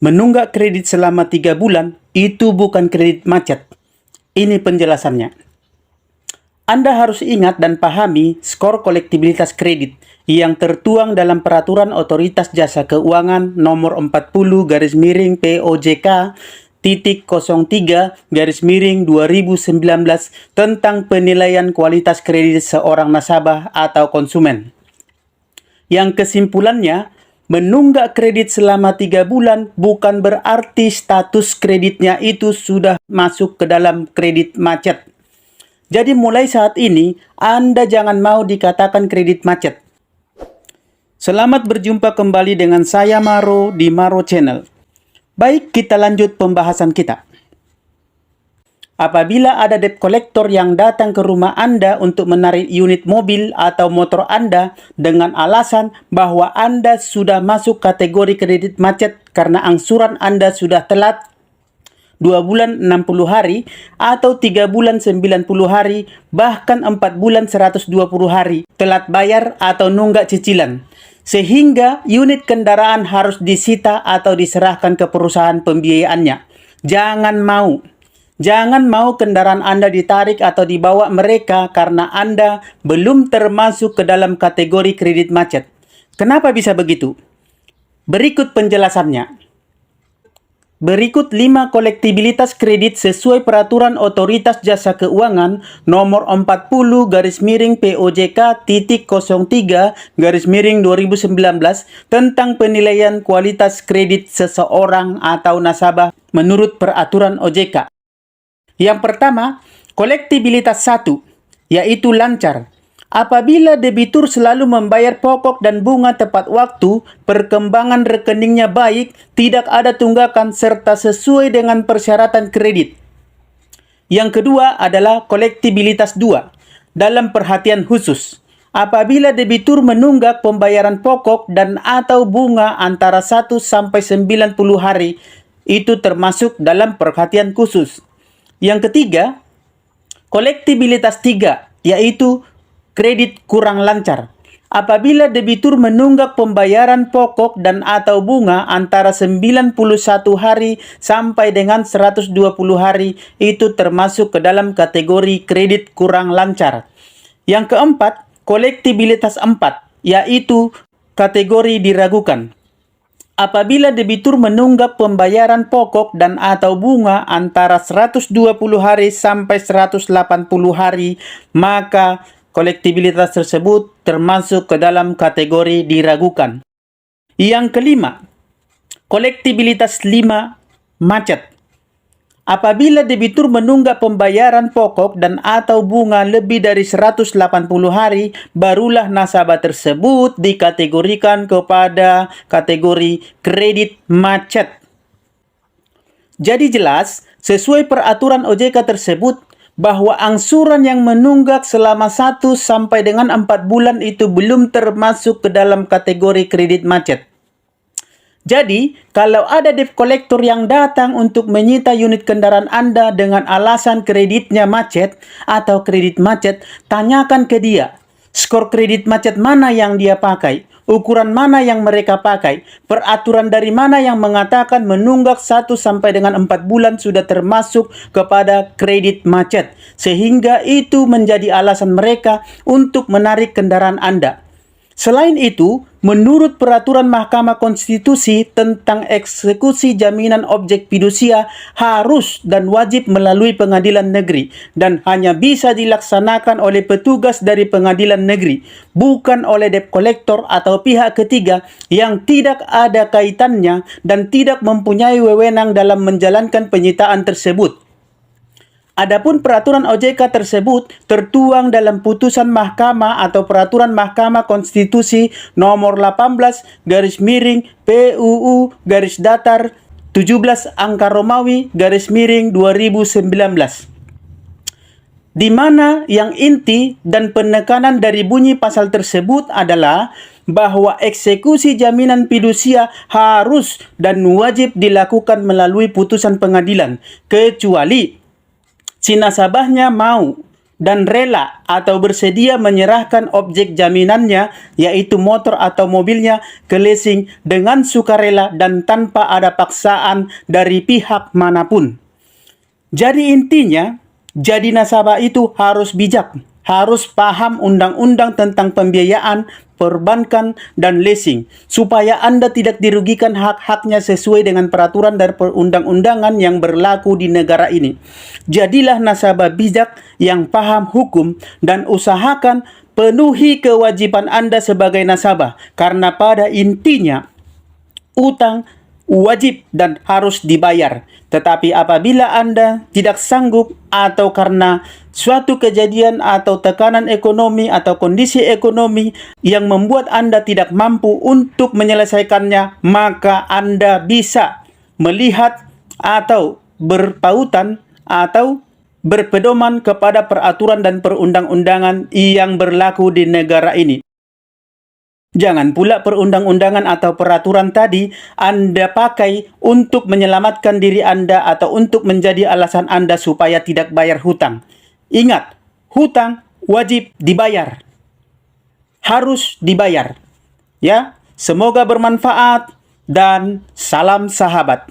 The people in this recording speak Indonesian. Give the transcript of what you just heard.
Menunggak kredit selama 3 bulan itu bukan kredit macet. Ini penjelasannya. Anda harus ingat dan pahami skor kolektibilitas kredit yang tertuang dalam Peraturan Otoritas Jasa Keuangan nomor 40/POJK titik 03/2019 tentang penilaian kualitas kredit seorang nasabah atau konsumen. Yang kesimpulannya, menunggak kredit selama 3 bulan bukan berarti status kreditnya itu sudah masuk ke dalam kredit macet. Jadi mulai saat ini, Anda jangan mau dikatakan kredit macet. Selamat berjumpa kembali dengan saya Maro di Maro Channel. Baik, kita lanjut pembahasan kita. Apabila ada debt collector yang datang ke rumah Anda untuk menarik unit mobil atau motor Anda dengan alasan bahwa Anda sudah masuk kategori kredit macet karena angsuran Anda sudah telat 2 bulan 60 hari atau 3 bulan 90 hari, bahkan 4 bulan 120 hari telat bayar atau nunggak cicilan, sehingga unit kendaraan harus disita atau diserahkan ke perusahaan pembiayaannya. Jangan mau kendaraan Anda ditarik atau dibawa mereka karena Anda belum termasuk ke dalam kategori kredit macet. Kenapa bisa begitu? Berikut penjelasannya. Berikut 5 kolektibilitas kredit sesuai Peraturan Otoritas Jasa Keuangan nomor 40/POJK titik 03/2019 tentang penilaian kualitas kredit seseorang atau nasabah menurut Peraturan OJK. Yang pertama, kolektibilitas 1, yaitu lancar. Apabila debitur selalu membayar pokok dan bunga tepat waktu, perkembangan rekeningnya baik, tidak ada tunggakan, serta sesuai dengan persyaratan kredit. Yang kedua adalah kolektibilitas 2, dalam perhatian khusus. Apabila debitur menunggak pembayaran pokok dan atau bunga antara 1 sampai 90 hari, itu termasuk dalam perhatian khusus. Yang ketiga, kolektibilitas 3, yaitu kredit kurang lancar. Apabila debitur menunggak pembayaran pokok dan atau bunga antara 91 hari sampai dengan 120 hari, itu termasuk ke dalam kategori kredit kurang lancar. Yang keempat, kolektibilitas 4, yaitu kategori diragukan. Apabila debitur menunggak pembayaran pokok dan atau bunga antara 120 hari sampai 180 hari, maka kolektibilitas tersebut termasuk ke dalam kategori diragukan. Yang kelima, kolektibilitas 5, macet. Apabila debitur menunggak pembayaran pokok dan atau bunga lebih dari 180 hari, barulah nasabah tersebut dikategorikan kepada kategori kredit macet. Jadi jelas, sesuai peraturan OJK tersebut, bahwa angsuran yang menunggak selama 1 sampai dengan 4 bulan itu belum termasuk ke dalam kategori kredit macet. Jadi, kalau ada debt collector yang datang untuk menyita unit kendaraan Anda dengan alasan kreditnya macet atau kredit macet, tanyakan ke dia, skor kredit macet mana yang dia pakai, ukuran mana yang mereka pakai, peraturan dari mana yang mengatakan menunggak 1 sampai dengan 4 bulan sudah termasuk kepada kredit macet, sehingga itu menjadi alasan mereka untuk menarik kendaraan Anda. Selain itu, menurut Peraturan Mahkamah Konstitusi tentang eksekusi jaminan objek fidusia harus dan wajib melalui pengadilan negeri dan hanya bisa dilaksanakan oleh petugas dari pengadilan negeri, bukan oleh debt collector atau pihak ketiga yang tidak ada kaitannya dan tidak mempunyai wewenang dalam menjalankan penyitaan tersebut. Adapun peraturan OJK tersebut tertuang dalam putusan Mahkamah atau Peraturan Mahkamah Konstitusi nomor 18/PUU/17/2019, di mana yang inti dan penekanan dari bunyi pasal tersebut adalah bahwa eksekusi jaminan fidusia harus dan wajib dilakukan melalui putusan pengadilan, kecuali si nasabahnya mau dan rela atau bersedia menyerahkan objek jaminannya, yaitu motor atau mobilnya, ke leasing dengan sukarela dan tanpa ada paksaan dari pihak manapun. Jadi intinya, jadi nasabah itu harus bijak, harus paham undang-undang tentang pembiayaan, perbankan, dan leasing, supaya Anda tidak dirugikan hak-haknya sesuai dengan peraturan dan perundang-undangan yang berlaku di negara ini. Jadilah nasabah bijak yang paham hukum dan usahakan penuhi kewajiban Anda sebagai nasabah, karena pada intinya utang wajib dan harus dibayar. Tetapi apabila Anda tidak sanggup atau karena suatu kejadian atau tekanan ekonomi atau kondisi ekonomi yang membuat Anda tidak mampu untuk menyelesaikannya, maka Anda bisa melihat atau berpautan atau berpedoman kepada peraturan dan perundang-undangan yang berlaku di negara ini. Jangan pula perundang-undangan atau peraturan tadi Anda pakai untuk menyelamatkan diri Anda atau untuk menjadi alasan Anda supaya tidak bayar hutang. Ingat, hutang wajib dibayar. Harus dibayar. Ya, semoga bermanfaat dan salam sahabat.